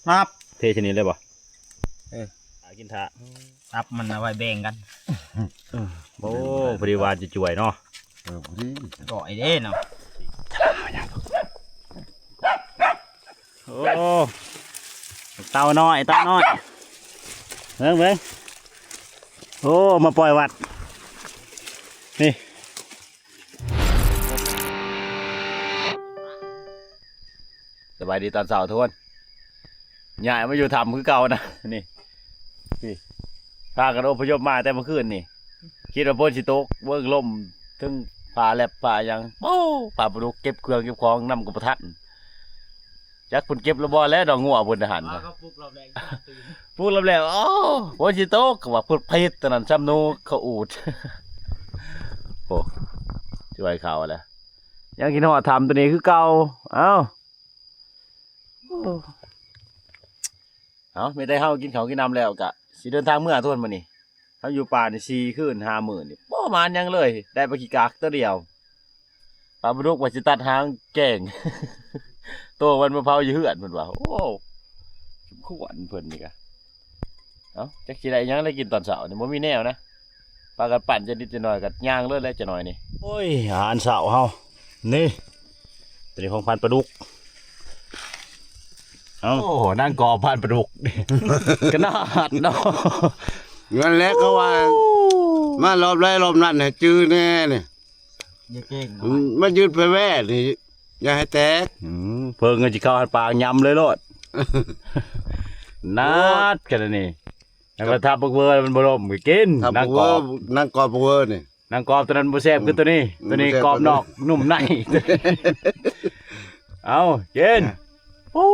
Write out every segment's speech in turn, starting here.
นับเทชนิดเลยบ่กินถานับมันเอาไว้แบ่งกันโอ้บริวารจะจ่วยเนาะก่อยเด้เนาะโอ้เต่าน้อยเบิ่งโอ้มาปล่อยวัดนี่สบายดีตอนเช้าทุกคนใหญ่มาอยู่ทำคือเก่านะนี่พากันอพยพมาแต่เมื่อคืนนี่คิดว่าพ้นสิตกเบิ่งลมถึงป่าแลบป่ายังโอ้ป่าปลุกเก็บเครื่องเก็บของนำกับประทัดจักพุ่นเก็บระบอแล้วดอกงัวพุ่นทหารครับปลุกเราแรงพูดแล้วโอ้พ้นสิตกก็ว่าพูดเพชรตอนนั้นซ้ำนูเขาอูดโอ้ช่วยเขาแล้วยังกินหอดทำตัวนี้คือเก่าเอ้าไม่ได้เฮากินเขากินน้ำแล้วกะสิเดินทางเมื่อทุนมานี่เขาอยู่ป่านี่4 คืน 50,000นี่บ่มานยังเลยได้ปลาขี้กากตัวเดียวปลาบุรุกว่าสิตัดหางแกง ตัวมันมะพร้าวอยู่เหือนเพิ่นว่าโอ้ขวนเพิ่นนี่กะจักสิได้ยังได้กินตอนเช้านี่บ่มีแนวนะปลากันปั่นจะนิดจะหน่อยก็ย่างเลยแล้วจะหน่อยนี่โอ้ยอาหารเช้าเฮานี่ตัวนี้ของพันปลาดุกโอ้โหนั่งกอพันปลาดุกก็น่าหัดเนาะงั้นแล้วก็ว่ามารอบไรรอบนั้นเนี่ยจื้อแน่เนี่ยอย่าเก่งมายืดไปแว่นี่อย่าให้แตกเพิ่งจะเข้าปากยำเลยโลดนัดกันนี่แล้วก็ทับเบอร์มันบรมไปกินนั่งกอบนั่งกอบเวอร์นี่นั่งกอบตัวนั้นบุเซฟคือตัวนี้กรอบนอกนุ่มในเอาเย็นโอ้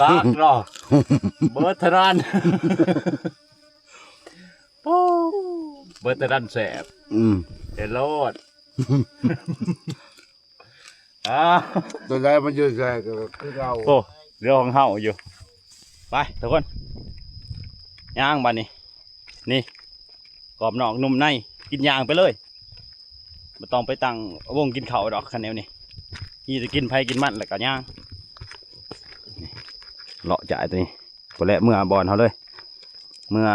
ตากรอเบิร์ตรันโอ้เบิร์ตรันแสบเฮลโลดตัวใดมันยืดแค่คือเราโอ้เรื่องของเฮาอยู่ไปทุกคนย่างบ้านนี่กรอบนอกนุ่มในกินย่างไปเลยไม่ต้องไปตั้งวงกินข้าวดอกคันแนวนี่จะกินไผ่กินมันแหละกันย่างเลาะจ่ายตัวนี้ก็แหละเมื่อบอลเขาเลยเมื่อ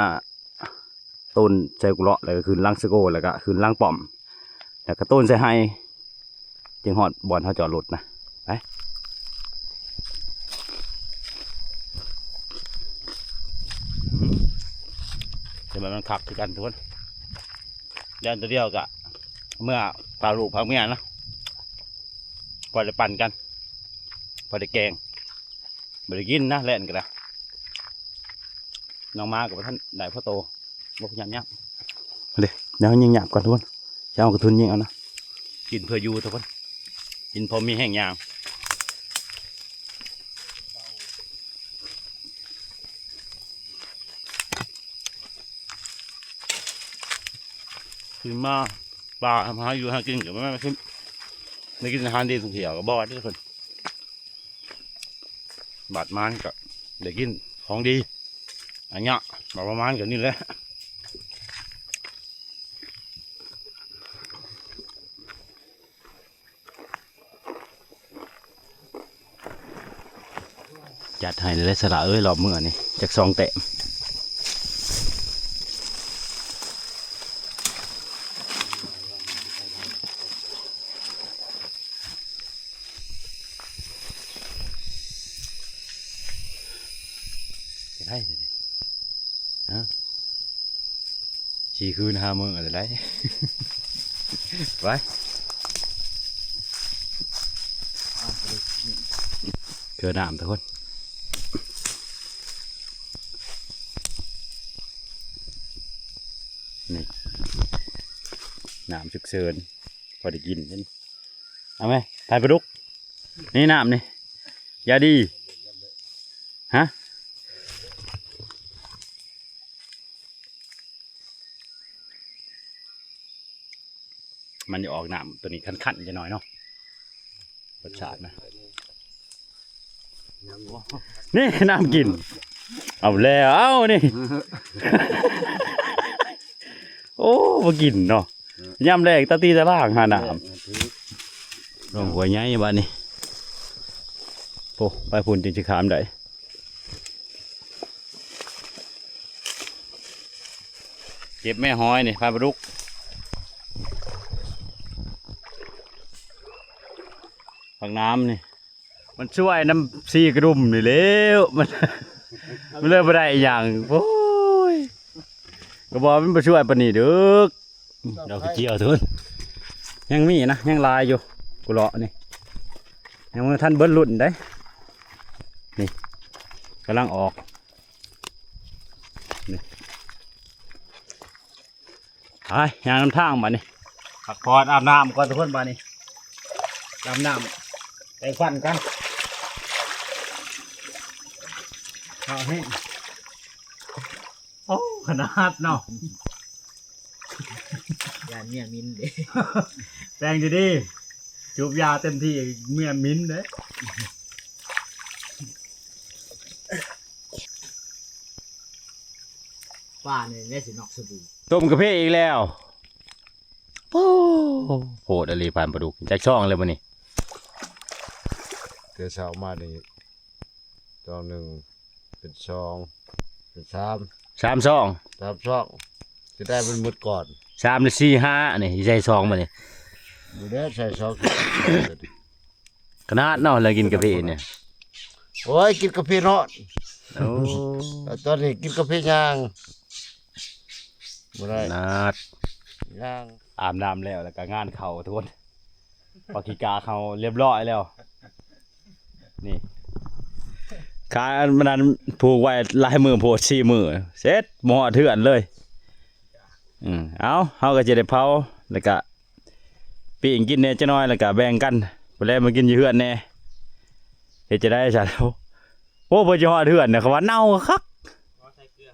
ต้นใส่กุเลาะแล้วก็คืนล่างสโก้แล้วก็คืนล่างป่อมแล้วก็ต้นใส่ให้จึงหอดบอลเขาจอดรถนะไปจะมันขักกันทุกคนเดินตัวเดียวกะเมื่อปลาลูกพักเมียนะพอได้ปั่นกันพอได้แกงบริกินนะเล่นกันนะน้องมากับท่านได้พ่อโตบอกยำยับเดี๋ยวยิงหยาบก่อนทุกคนเช้ากระทุนยิงเอานะกินเพื่ออยู่ทุกคนกินพอมีแห้งยางคือมาปลาหาอยู่หากินกับแม่ขึ้นในกินอาหารดีสุดเหี่ยวกับบอดทุกคนบาดมันกับเด็กกินของดีอันเนี้ยบาดประมาณกับนี่แหละจัดให้เลยสละรอบเมื่อนี่จาก2 แต้มได้เลย4 คืน 5 มื้ออะไรได้ไปเกิดน้ำทุกคนนี่น้ำฉุกเฉินพอได้กินเอาไหมทายปลาดุกนี่น้ำนี่ยาดีฮะมันจะออกน้ำตัวนี้ขันๆจะหน่อยเนาะรสชาตินะนี่น้ำกินเอาแล้วนี่ โอ้มากินเนาะย่ำแรกตาตีตะล่างหาน้ำลงหัวใหญ่บ้านนี้โอ้ไปพุ่นจริงๆขามได้ เก็บแม่ห้อยนี่พานปลาดุกฝั่งน้ำนี่มันช่วยน้ำซีกระดุมนี่เร็วมันเริ่มไม่ได้อีกอย่างโอ้ยก็บอกมันมาช่วยปานนี่เด้อดอกกระเจียวทุนยังมีนะยังลายอยู่กูเลาะนี่ยังมือท่านเบิ้ลรุ่นได้นี่กำลังออกนี่ไปยางน้ำทางมานี่ผักพอดอาบน้ำก่อนทุกคนมานี่อาบน้ำไปฟันกันเอาให้โอ้ขนาดเนาะ ยาเมียมินเด้ แปลงดีๆจูบยาเต็มที่เมียมิ้นเด้ ป้าเนี่ยได้สินอกสบู่ ต้มกระเพาะอีกแล้วโอ้โหดอะไรผ่านปลาดุกจากช่องเลยวันนี้ เกิดเช้ามานี่ตอนหนึ่งเป็นสองเป็นสาม 3 ช่อง สามช่องจะได้เป็นหมดก่อน 3 4 5นี่ใส่ซองมานี่ ดูได้ใส่ช่อง ขนาดเนาะเลยกินกระเพาะเนี่ย โอ้ยกินกาแฟเนาะ โอ้ แต่ตอนนี้กินกาแฟย่างบ่ได้ ขนาด ย่าง อาบน้ำแล้วแล้วก็งานเข่าทุกคนปากกิกาเขาเรียบร้อยแล้วนี่ขามันนั้นผูกไว้ลายมือโพด4 มือเสร็จหมอเถื่อนเลยเอาเขาก็จะได้เผาแล้วก็ปีงกินเนี่ยจะน้อยแล้วก็แบ่งกันไปแล้วมากินอยู่เฮือนแน่เฮ็ดจะได้ซะแล้วโอ้บ่จะฮอดเฮือนน่ะเขาว่าเน่าคัก ใส่เกลือ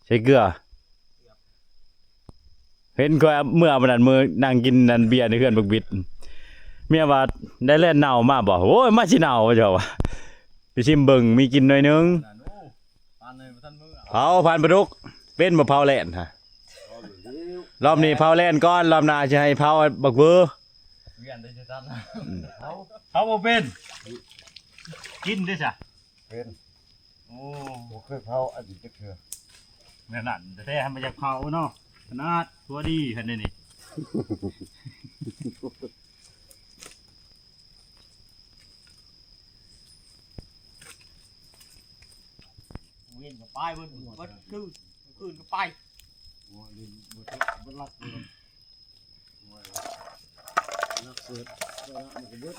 ใช้เกลือเห็นก็เมื่อวันนั้นมือนั่งกินนันเบียร์ในเฮือนบักบิดเมียว่าได้เล่นเน่ามาบ่โอ้ยมาสิเน่าเจ้าว่าไปชิมเบิ่งมีกินหน่อยนึง ปานเลยท่านมือ เผาผ่านปลาดุกเป็นบ่เผาแล่นฮะรอบนี้เผาแล่นก่อนรอบหน้าจะให้เผาบักเบอร์ เวียนได้จะท่าน เผาบ่เป็นกินได้จ้ะ เป็น โอ้ บ่เคยเผาอันนี้จักเทื่อ แม่นั่นแต่แท้มันอยากเผาเนาะขนาดตัวดีขนาดนี้ เวียนกับป้ายบนคืนกับป้าย บ่รักเลยรักเกิดบ่รักมันก็เบิด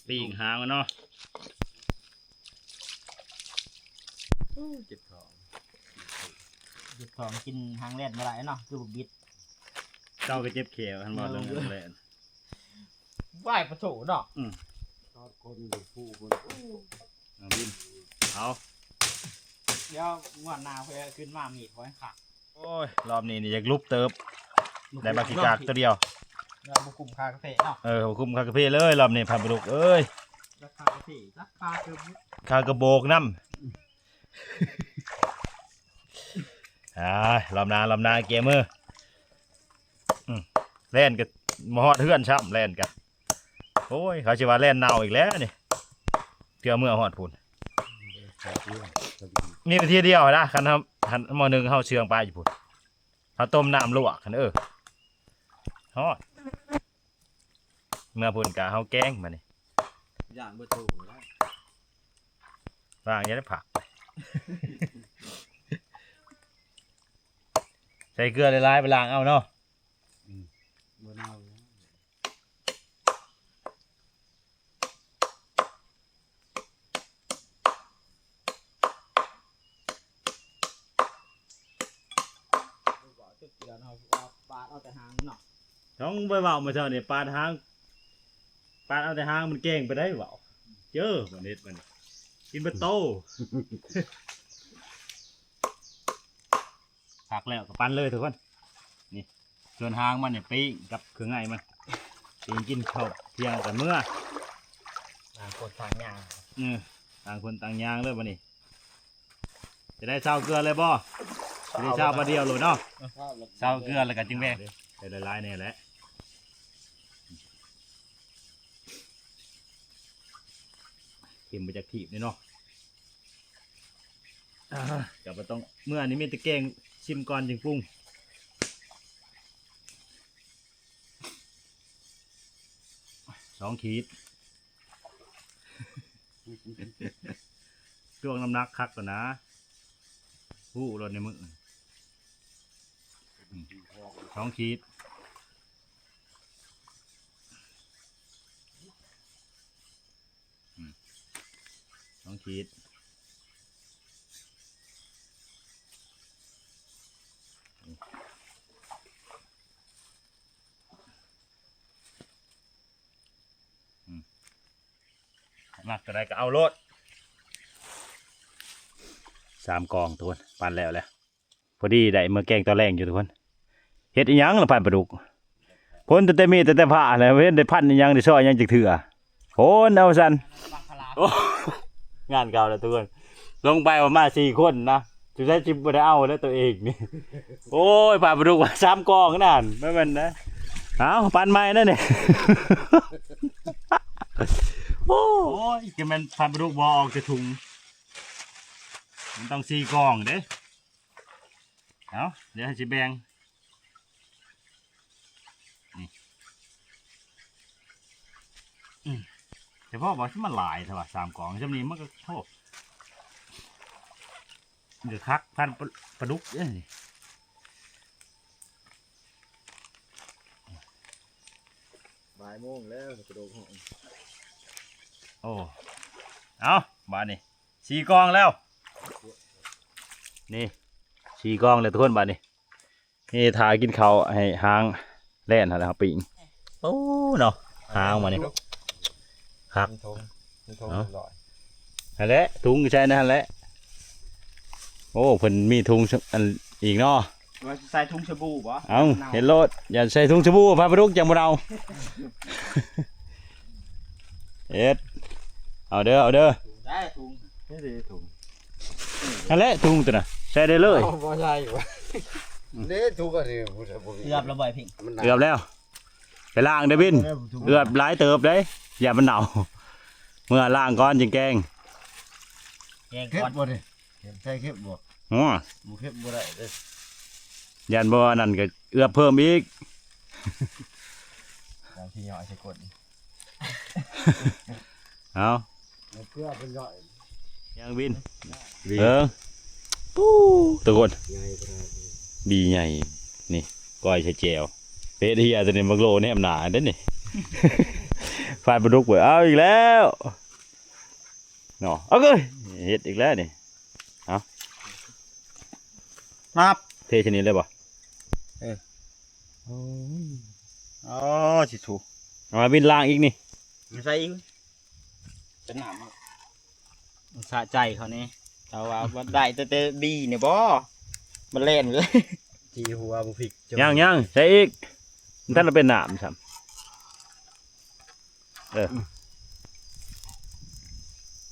ปีกหางมันเนาะ หยุดของกินทางเล่นมาได้เนาะคือบุบิด เจ้าก็เจ็บแขวทันบ่เรื่องแล่น ไหวประโถเนาะ ทอดคนหรือผู้คน เอาบินเอา เดี๋ยวงวดหน้าเพื่อขึ้นมามีดไว้ค่ะ โอ้ยรอบนี้นี่อยากลุบเติบได้บากิกากตัวเดียว เราบุกุมคากาแฟเนาะ คุมคากาเฟ่เลยรอบนี้ผ่านปลาดุกเอ้ย ราคากาแฟราคาคือ คากระโบกน้ำรอบหนาเกมเมอร์เล่นกับมอดเฮือนช่ำเล่นกันโอ้ยเขาชื่อว่าเล่นเน่าอีกแล้วนี่เกือเมื่อหอดพูนนี่นาทีเดียวนะคันทำคันมอหนึ่งเขาเชื่องปลาอยู่พูนเขาต้มน้ำลวกคันฮอดเมื่อพูนกะเขาแกงมานี่ อย่างเบอร์โทรแล้ว ว่างอยังได้ผัก ใส่เกลือหลายๆไปล้างเอาเนาะ บ่เน่า จุดเดือนเอาปาดเอาแต่หางเนาะ น้องไปเบามาเช้าเนี่ยปาดหางปาดเอาแต่หางมันเก่งไปได้เปล่าเจอมันเด็ดมันกินเป็นโต ผักแล้วก็ปั้นเลยทุกคนนี่ส่วนหางมันเนี่ยปิ้งกับเครื่องในมันปิ้งกินข้าวเที่ยงกันเมื่อ กดทางยาง ต่างคนต่างยางเลยวันนี้จะได้เช้าเกลือเลยบ่จะได้เช้าประเดียวเลยเนาะเช้าเกลือแล้วก็จึงแม่ใส่ละลายเนี่ยแหละ เข็มมาจากถีบนี่เนาะจะบ่ต้องเมื่อนี้มีแต่แกงชิมก่อนจึงปรุง2 ขีดช่วงน้ำหนักคักก่อนนะผู้รถในมือ2 ขีด2 ขีดมากก็ได้ก็เอารถ3 กองทุกคนปั่นแล้วแหละพอดีได้เมื่อแกงตอนแรงอยู่ทุกคนเฮ็ดอีหยังละปั่นปลาดุกพ้นแต่มีแต่ผ้าแล้วเฮ็ดได้พันอีหยังได้ซอยอีหยังจักเถื่อพ้นเอาซั่นโอ้งานเก่าแล้วทุกคนลงไปประมาณ4 คนนะสุดท้ายจิบบ่ได้เอาแล้วตัวเองนี่โอ้ยปั่นปลาดุกว่า3 กองนั่นไม่แม่นนะเอาปั่นใหม่นั่นนี่ โอ้ยจะมันพันปลาดุกบ่ออกจากถุงมันต้อง4 กองเด้เอาเดี๋ยวให้สิแบ่งนี่แต่พ่อบอกที่มันหลายเท่าไหร่3 กองจำนี้มันก็โทษเดี๋ยวคักพันปลาดุกเอ้ยบ่ายโมงแล้วปลาดุกโอ้เอาบ้านนี่4 กองแล้วนี่4 กองเลยทุกคนบ้านนี่ทากินข้าวให้หางแล่นอะไรครับปิงโอ้เนาะหางมานี่ครับนั่นแหละถุงใช่นั่นแหละโอ้เพิ่นมีถุงอันอีกเนาะใส่ถุงสบู่บ่เอาเห็นรถอย่าใส่ถุงสบู่พาไปลุกจังบ่เอาเอ็ดเอาเด้อได้ถุงนี่ดิถุงนั่นแหละถุงตัวน่ะใส่ได้เลยบ่ใช่วะนี่ถูกอันนี้บ่ใช่บ่เกือบระเบิดพิงเกือบแล้วไปล้างเด้อบินเกือบหลายเติบเลยอย่ามันเน่าเมื่อล้างก่อนจึงแกงเข้มบ่ดิใช่เข้มบ่อ๋อบ่เข้มบ่ได้เด้ยันบ่นั่นก็เอื้อเพิ่มอีกบางทีย่อยใส่กดเอาเพื่อเป็นย่อยยังบินปู้ตะกดบีใหญ่นี่ก้อยใช้แจวเป๊ะที่อาจจะเนี่ยมักโลเนี่ยหนาเด้นี่ฟาดปลาดุกเว้ยเอาอีกแล้วเนาะเอาเลยเฮ็ดอีกแล้วนี่เอานับเทชนิดเลยบ่อ๋อสิถูกเอามาบินล่างอีกนี่ใส่อีกเป็นหนามสะใจเขานี่เราว่าได้แต่ดีเนี่ยบ่มันเล่นเลยจีหัวบุพิกยังใส่อีกท่านเราเป็นหนามครับ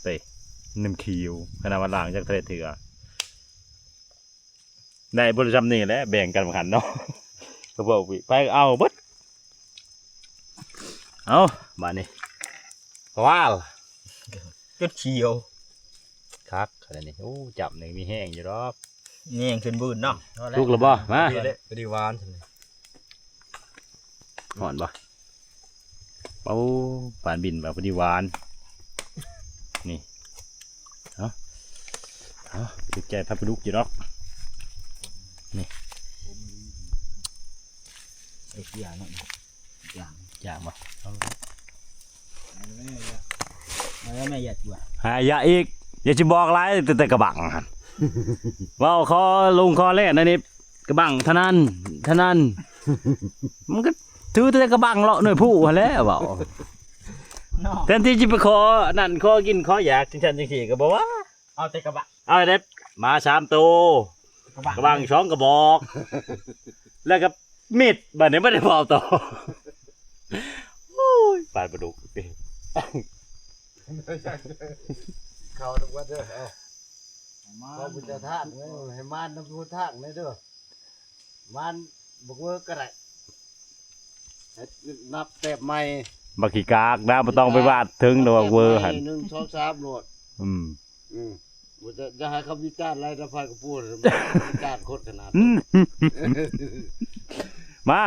เตะน้ำคิวขนาดวันล่างจากทะเลเถื่อได้บริษัทนี่แหละแบ่งกันขันเนาะก็บอกไปเอาบัดเอาบ้านนี้ว้าวจุดเขียวคักขนาดนี้โอ้จับหนึ่งมีแห้งอยู่รอบนี่ยังขึ้นบืนเนาะลูกหรือบ่มาไปดีวานหอนบ่เป้าป่านบินแบบพอดีวานนี่เอาจุดใจพับไปลูกอยู่รอบนี่ไอ้ยาเนาะยาบ่แล้วไม่หยัดอยู่หายาอีกอย่าจะบอกไรแต่กระบังว่าคอลุงคอแรกนั่นนี่กระบังท่านั้นมันก็ถือแต่กระบังเลาะหน่วยผู้แล้วเปล่าแทนที่จะไปคอนั่นคอกินคออยากจังสี่ก็บอกว่าเอาแต่กระบังเอาเด็บมา3 ตัวกระบัง2 กระบอกแล้วก็มิดบัดนี้ไม่ได้พอต่อโอ้ยปลาปลาดุกเขาทุกวันเด้อเอาบุญจะทากให้มานน้ำพุทากนี่เด้อมานบอกว่ากระไรนับแตบใหม่ บักขี้กากนะบ่ต้องไปวาดถึงดอกเวอร์หั่น 1 2 3โหลด อืม บ่จะให้เขาวิจารณ์อะไรนะพายก็พูดวิจารณ์โคตรขนาด มา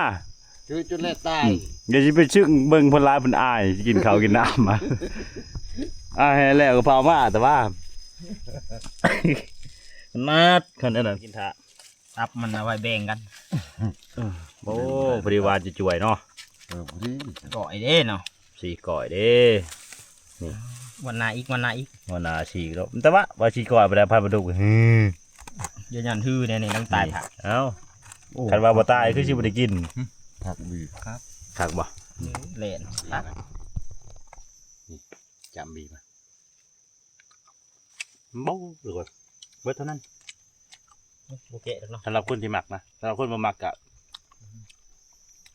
คือจนแลตาย เดี๋ยวสิไปชึ่งเบิ่งเพิ่นหลายเพิ่นอายสิกินข้าวกินน้ำมาอายให้แล้วก็พามาแต่ว่า นัดคันนั้นกินทะตับมันเอาไว้แบ่งกัน โอ้พอดีว่าจะจ่วยเนาะ พอดี ก่อยเด้เนาะ สีก่อยเด้ วันหน้าอีกวันหน้าอีก วันน่าสีแล้วแต่ว่าสีก่อยบ่ได้พามาดูฮือ เดี๋ยวยันฮือเนี่ยน้ำตายผัก เอ้าคันว่าบ่ตายคือสิบ่ได้กิน ผักบี คักบ่ เล่นผัก จำบีมาบ่หรือว่าเบิดเท่านั้น โอเคแล้วเนาะ สำหรับคนที่มักนะสำหรับคนบ่มักก็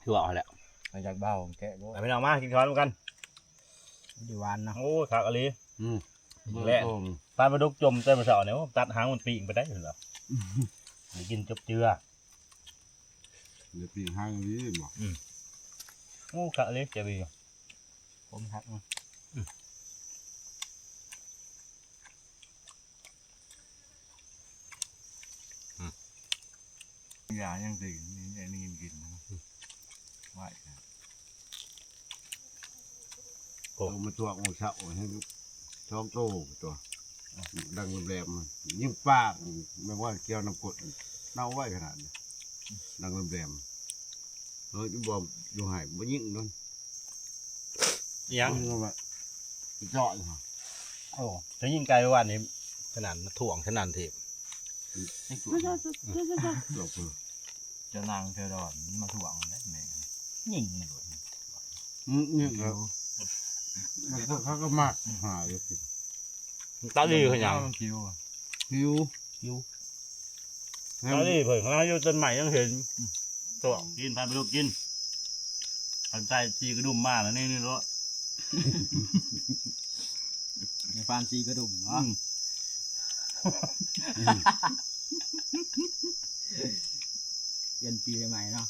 คือว่าเอาแหละ อยากเบ้าแกะบ่ ไปน้องมากินข้าวกัน ดีวานเนาะ โอ้คักอะลี และ ปลาดุกจมแต่มื้อเช้าเนี่ยตัดหางมันปีกไปได้เหรอนี่กินจบเจือ เดี๋ยวปีห้างนี้บ่ โอ้คักอะลีจะบี ผมผัก ยายังตื่นนี่กินไหวเอามาตัวองค์เช้าให้ช่องโตตัวดังแรมยิ่งปากไม่ว่าเกี่ยวน้ำกดเน่าไว้ขนาดนี้ดังแรมจะบอกอยู่หายบ่ยิ่งนั่น ยัง เจาะเหรอ โอ้จะยิงไกลว่านี่ขนาดถ่วงขนาดเทป หลบเลย จะนางเธอดอนมาถ่วงได้ไหม ยิงมันโดด นี่ครับมันเขาก็มากหายสิ ตาดีเขาอย่าง มันคิว หิว ตาดีเผื่อเขาอยู่ต้นใหม่ยังเห็นตัวกินพาไปลูกกินทำใจจีกระดุมมากแล้วนี่รถ ในฟานซีกระดุมเนาะเปลี่ยนปีใหม่เนาะ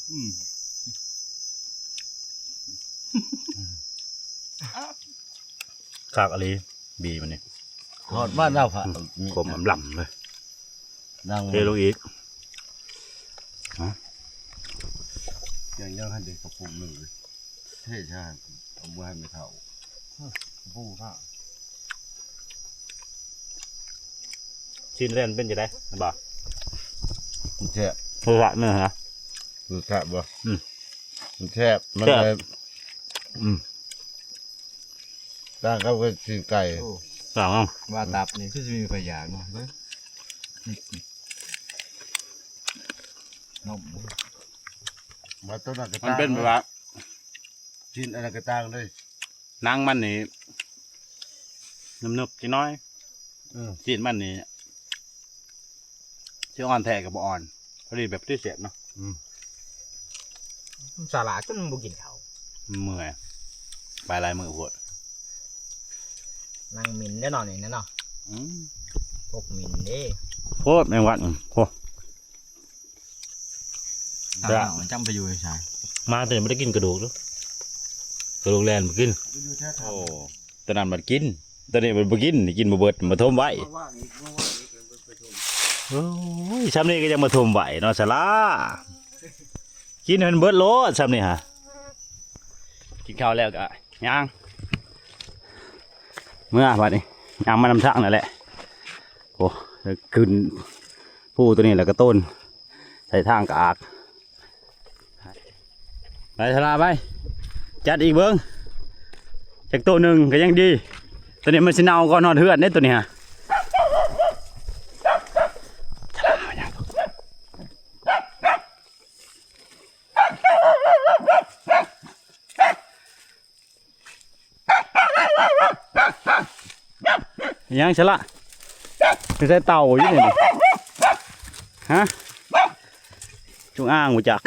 ขากอะไรบีมันนี่ ถอดบ้านเราผ่า ขมหล่ำเลย ดัง เทลงอีก ยังให้เด็กกระปุกหนึ่งเลยเท่ชาติเอาไว้ให้ไม่เท่าผู้ข้า ชิ้นเล่นเป็นจะได้บ่ แช่บ โหระเนื้อฮะ คือแช่บบ่ อืม มันแช่บมัน แซ่บ เลยตั้งเขาก็กินไก่ สอง ว่าตับนี่คือจะมีประหยัดเนาะนม มาต้นกระ มัน ตาง เป็นแบบว่า กินอะไรกระตังเลย นางมันนี่นึบๆจีน้อยจีนมันนี่ที่อ่อนแท้กับบ่อ่อนพอดีแบบที่เสียบเนาะ สาลาจนบุกินเขา เมื่อยปลายลายมือหัว นั่งมินได้หน่อยนี่เนาะพวกมินเด้ โคตรแมงวันโค ทางมันจำไปอยู่ใช่ มาแต่ไม่ได้กินกระดูกหรอกกระดูกแลนมากินโอ้ตอนนั้นมันกินตอนนี้มันบ่กินนี่กินบ่เบิดมาทมไว้โอ้ยซ้ำนี่ก็ยังมาทมไว้เนาะสลากินให้มันเบิดโลดซ้ำนี่ฮะกินข้าวแล้วก็ย่างเมื่อบัดนี้ย่างมานำทางนั่นแหละโอ้ขึ้นผู้ตัวนี้แล้วก็ต้นใส่ทางกะอากไปสลาไปจัดอีกเบิ้งจากตัวหนึ่งก็ยังดีตัวนี้มันสิเนาก่อนนอนเฮือนเด้ตัวนี้ฮะสลาเอาอย่างยังสละไม่ใช่เต่าอยู่นี่ฮะจุงอ่างหูจัก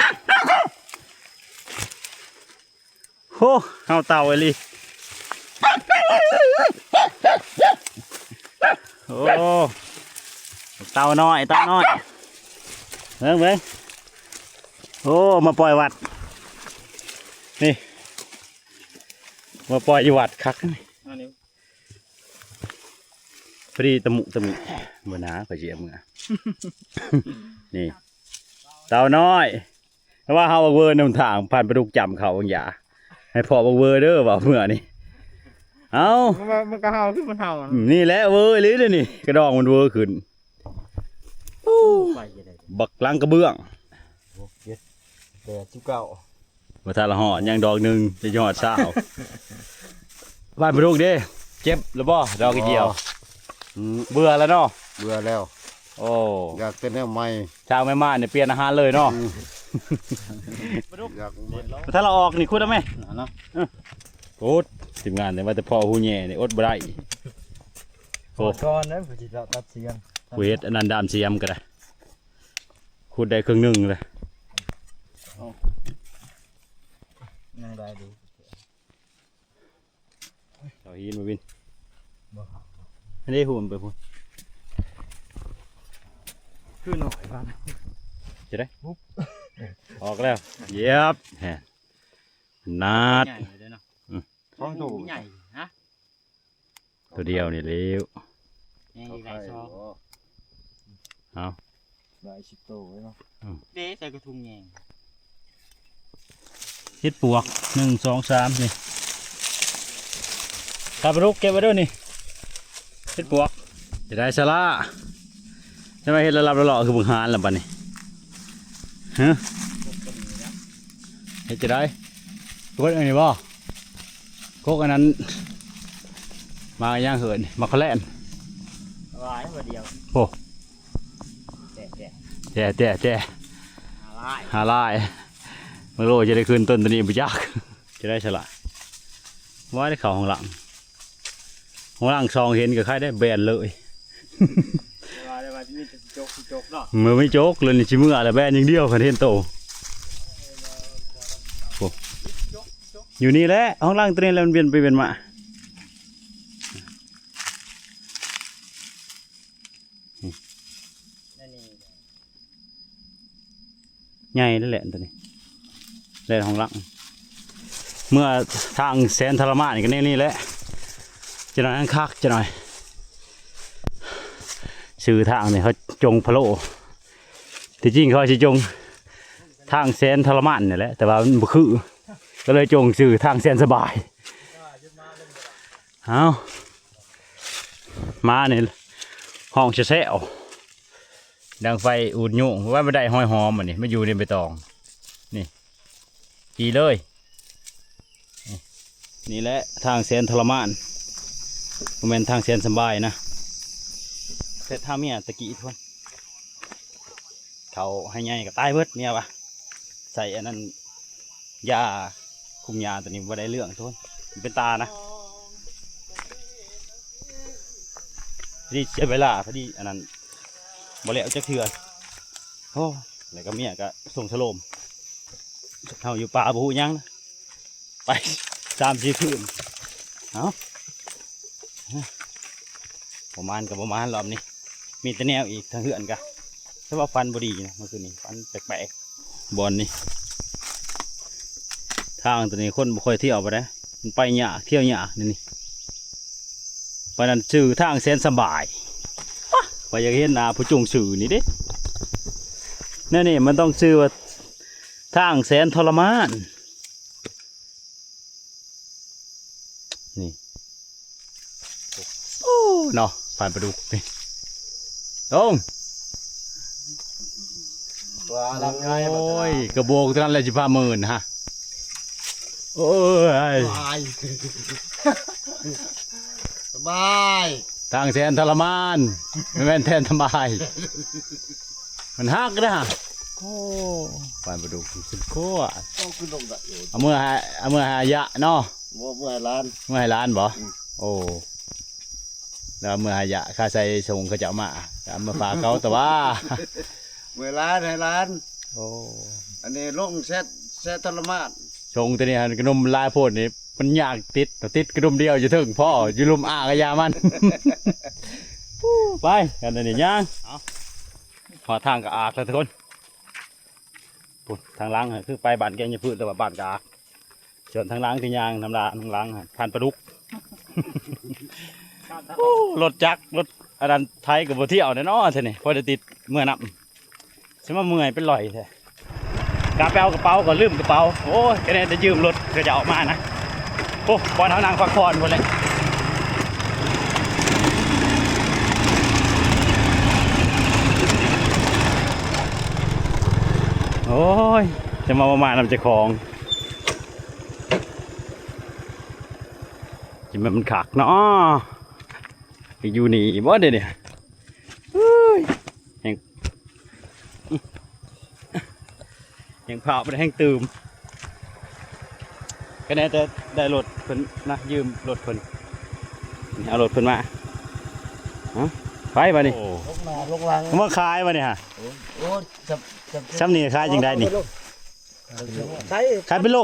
โอ้เอาเต่าไอ้ลิโอ้เต่าน้อยเต่าน้อยเบิ่งเบิ่งโอ้มาปล่อยวัดนี่ มาปล่อยอยู่วัดคัก อันนี้ พอดีตะมุตะมิบ่หนาข่อยสิเอามือ นี่เต่าน้อยเพราะว่าเฮาบักเวอร์นำทางผ่านประดุกจำเขาบางอย่าให้พอบักเวอร์เด้อว่าเมื่อนี่เอา มันก็เห่าขึ้นมันเห่า นี่แหละเวอร์เลยเด้อนี่กระดองมันเวอร์ขึ้น ไปจะได้ บักลังกระเบื้อง แต่จุเก่า ว่าถ้าละหอดยังดอกหนึงจะยอดเช้าบ้านประดุกเด้เจ็บแล้วบ่ดอกเดียว เบื่อแล้วเนาะ เบื่อแล้ว โอ้ อยากเป็นแนวใหม่ ชาวแม่ม่านเนี่ยเปลี่ยนอาหารเลยเนาะ อยาก ถ้าเราออกนี่คุดได้ไหม เนาะ โอ๊ตทีมงานเนี่ยว่าแต่พ่อหูแย่เนี่ยอดบ่ได้โอ้ ก่อนนะผมจะตัดเสียง กูเฮ็ดอันนั้นดามเสียมก็ได้คุดได้ครึ่งหนึงเลย ยังได้ดู เอาหินมาวินไม่ได้หุ่นไปพุ่น คือหน่อยบ้าง จะได้ออกแล้วเย็บแฮะนัด ใหญ่เลยเนาะ ท้องถูก ใหญ่ฮะ ตัวเดียวนี่เร็ว ใหญ่ใหญ่ซอ เอา ได้ชิโต้ไว้เนาะ เด้ใส่กระทุงแงง เฮ็ดปวก1 2 3นี่ตาปลุกเก็บไว้ด้วยนี่เฮ็ดปวกจะได้สละจะมาเฮ็ดระลับระเลาะคือบึงหานล่ะบัดนี้ฮะเฮ็ดจะได้กดอันนี้บ่กกอันนั้นมาย่างเหินมาคอแล่น ลายตัวเดียว โอ้ แต่ แจ่ ลาย หาลายเมื่อโลจะได้ขึ้นต้นตัวนี้บุจักจะได้ฉลาดว่าได้เข่าของหลังซองเห็นกับใครได้แบนเลย ลายว่าที่นี่จะจกเนาะ มือไม่โจกเลยนี่ชิมืออะไรแบนอย่างเดียวคันเห็นโตโอ้อยู่นี่แหละห้องล่างตัวนี้แล้วมันเวียนไปเวียนมาใหญ่นั่นแหละตัวนี้เล่นห้องล่างเมื่อทางแสนทรมานกันนี่แหละจะหน่อยคักจะหน่อยชื่อทางเนี่ยเขาจงพะโลที่จริงเขาจะจงทางแสนทรมานนี่แหละแต่ว่ามันบ่คือก็เลยจงชื่อทางแสนสบายเอามาเนี่ยห้องแซวดังไฟอูดยุ่งว่าไม่ได้ห้อยหอมอันนี้ไม่อยู่ในใบตองนี่ขี่เลยนี่แหละทางแสนทรมานบ่แม่นทางแสนสบายนะเสร็จท่าเมียตะกี้ทุนเขาให้ไงกับตายเบิดเมียวะใส่อันนั้นยาคุมยาตัวนี้ว่าได้เรื่องทุนมันเป็นตานะพอดีเสียเวลาพอดีอันนั้นบ่แล้วจักเถื่อโอ้แล้วก็เมียก็ส่งสโลมเฮาอยู่ป่าบ่ฮู้หยังนะไป3-4คืนเอาประมาณกับประมาณรอบนี้มีแต่แนวอีกทางเหือนกะถ้าว่าฟันบดีนะเมื่อคืนนี้ฟันแปลกๆบอลนี่ทางตัวนี้คนบ่ค่อยเที่ยวไปนะมันไปหยาเที่ยวหยานี่เพราะนั้นสื่อทางแสนสบายไปอยากเห็นหน้าผู้จงสื่อนี่เด้นี่มันต้องชื่อว่าทางแสนทรมานนี่โอ้เนาะผ่านไปดูนี่ตรง ว่าลำไย โอ้ยกระโบกเท่านั้นเลย15,000ฮะโอ้ย สบาย ทางแสนทรมานไม่แม่นแทนสบายมันฮักนะโอ้ผ่านไปดูสุดโคตร ต้องขึ้นลงได้อยู่ เอามือหายะเนาะ ว่าเมื่อร้าน เมื่อให้ร้านบ่โอ้แล้วมือหายะข้าใส่ส่งเขาจะเอามาเอามาฝากเขาแต่ว่า เมื่อร้านให้ร้าน โอ้ อันนี้ลงแซทรมาน ชงตัวนี้กระนมลายโพดนี่มันยากติดกระนมเดียวอยู่ถึงพ่ออยู่ลุมอากระยามัน ไปกันอันนี้ย่างพอทางกับอากแล้วทุกคนปุ๊บทางหล่างคือไปบ้านแกงยาพืชแต่ว่าบ้านกับอาก ส่วนทางหล้างที่ยางทางหล้างผ่านปลาดุก โอ้รถจักรรถอันนั้นไทยกับบ่เที่ยวแน่นอนใช่นี่พอจะติดเมื่อนับใช่ว่าเมื่อยเป็นลอยแท้กาไปเอากระเป๋าก็ลืมกระเป๋าโอ้ยแค่นี้จะยืมรถก็จะออกมานะโอ้บอลเอานางพักผ่อนหมดเลยโอ้ยจะมาประมาณนำเจ้าของจิมันขักเนาะอยู่นี่บ่เดี๋ยวนี้แห่งเผาไปแห่งตื่มก็แน่จะได้รถเพิ่นนะยืมรถเพิ่นเอารถเพิ่นมาไปมานี่ ลงมาลงลัง มาขายมานี่ฮะ โอ้จับ ซ้ำนี่ขายจังได้นี่ ใช้ ขายเป็นโล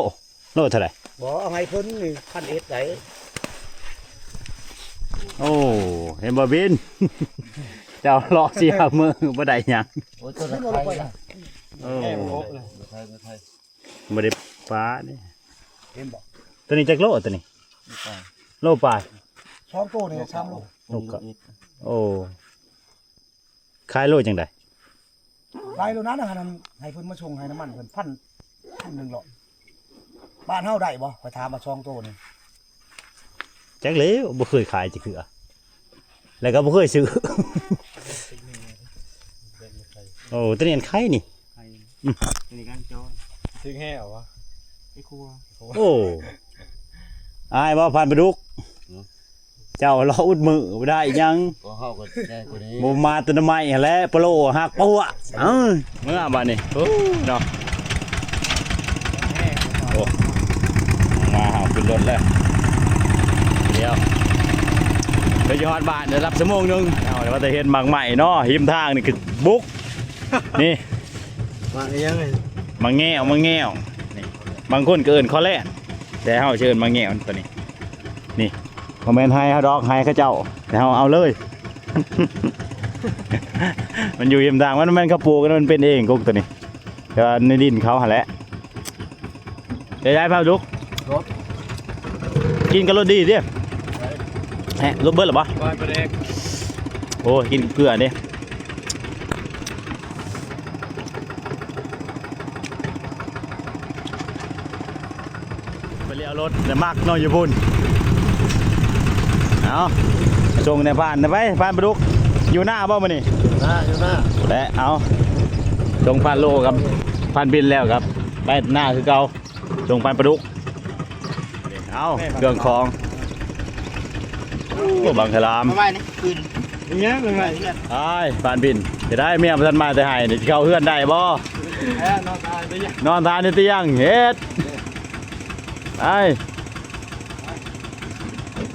เท่าไหร่ บ่เอาไงเพิ่นนี่พันเอ็ดไหน โอ้เห็นบ่บิน เจ้าเลาะเสียมือบ่ได้หยัง โอ้ตัวละใครล่ะ โอ้ ไทย บ่ได้ฟ้านี่ เห็นบ่ ตัวนี้จักโลตัวนี้โลปลาย ช่องโตนี่3โล โลกะโอ้ขายโลจังได๋ ไปโลนั้นน่ะนั่นให้เพิ่นมาชงให้น้ำมันเพิ่นพันหนึงหรอกบ้านเฮาได้บ่ไปถามมาช่องโตนี่ จักแล้วบ่เคยขายจักเทื่อแล้วก็บ่เคยซื้อ โอ้ตัวนี้อันไข่นี่ นี่กันจอ ถึงแห่เหรอวะ ไอ้ครัว โอ้อายบ่ผ่านไปดุกเจ้าเราอุดมือบ่ได้ยัง ก็เฮาก็ได้กว่านี้ บ่มาแตะไม้หั่นแหละปะโลหักปัวเมื่อบัดนี้โอ้เนาะโอ้มาหาขึ้นรถแล้วเดี๋ยวไปยอดบ้านเดี๋ยวรับชั่วโมงนึงเอาเดี๋ยวว่าจะเห็นหมากใหม่เนาะหิมทางนี่คือบุกนี่ มายังไง มาแง่วนี่บางคนก็เอิ้นคอแล่นแต่เฮาเชิญมาแง่วตัวนี้นี่คอมเมนต์ให้เฮาดอกให้เขาเจ้าแต่เฮาเอาเลย มันอยู่หิมทางมันเขาปลูกกันมันเป็นเองกุ๊กตัวนี้ก็ในดินเขาหั่นแหละได้พาลูกกินกับรสดีดิแหะรสเบิดหรอปะ ไปประเด็ก โอ้ยกินเกลือดิไปเลี้ยวรถแต่มากน้อยอยู่พุ่นเอาส่งในผ่านไปผ่านปลาดุกอยู่หน้าบ่มานี่ อยู่หน้า และเอาส่งผ่านโลครับผ่านบินแล้วครับไปหน้าคือเก่าส่งผ่านปลาดุกเอาเครื่องของโอ้บังคลาม มาไว้นี่คืน อย่างเงี้ยเป็นไง ไอ้ผ่านบินจะได้เมียพันมาแต่ให้นี่เข้าเฮือนได้บ่ แอบนอนตายไปยัง นอนทานในเตียงเฮ็ดไป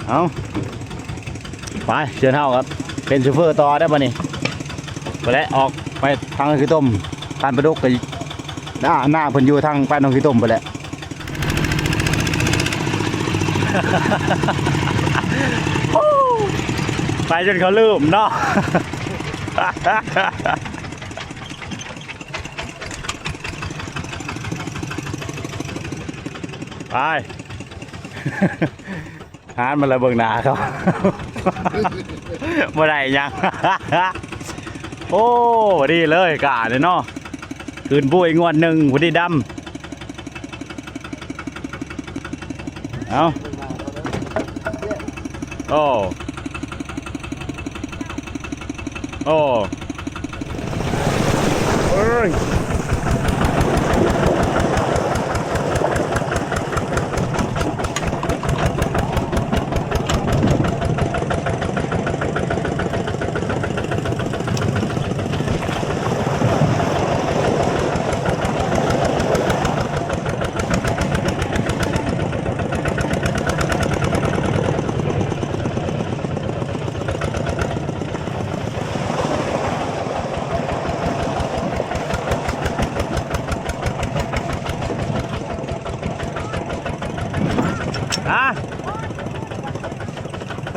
เอาไปเชิญเฮาครับเป็นชูเฟอร์ต่อได้ป่ะนี่ไปแล้วออกไปทางขี้ต้มทานปลาดุกไปหน้าเพิ่นอยู่ทางไปน้องขี้ต้มไปแล้ว ไปจนเขาลืมเนาะ ไป หานมาเลยเบิ่งหน้าเขา บ่ได้หยัง โอ้ดีเลยกะเลยเนาะคืนบุ้ยงวดหนึ่งพอดีดำเอาโอ้โอ้เอ้ย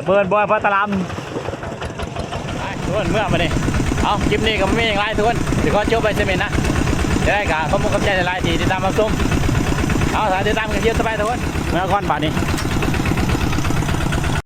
เบิร์นบอยพัตลำไปทุกคนเมื่อมาเนี่ยเอาคลิปนี้ก็ไม่มีอย่างไรทุกคนเดี๋ยวก็จบไปเสร็จนะจะได้กะขอบคุณกับใจหลายๆที่ติดตามรับชมเอา เอาสายติดตามกันเยอะสบายทุกคน เมื่อก่อนบาดนี้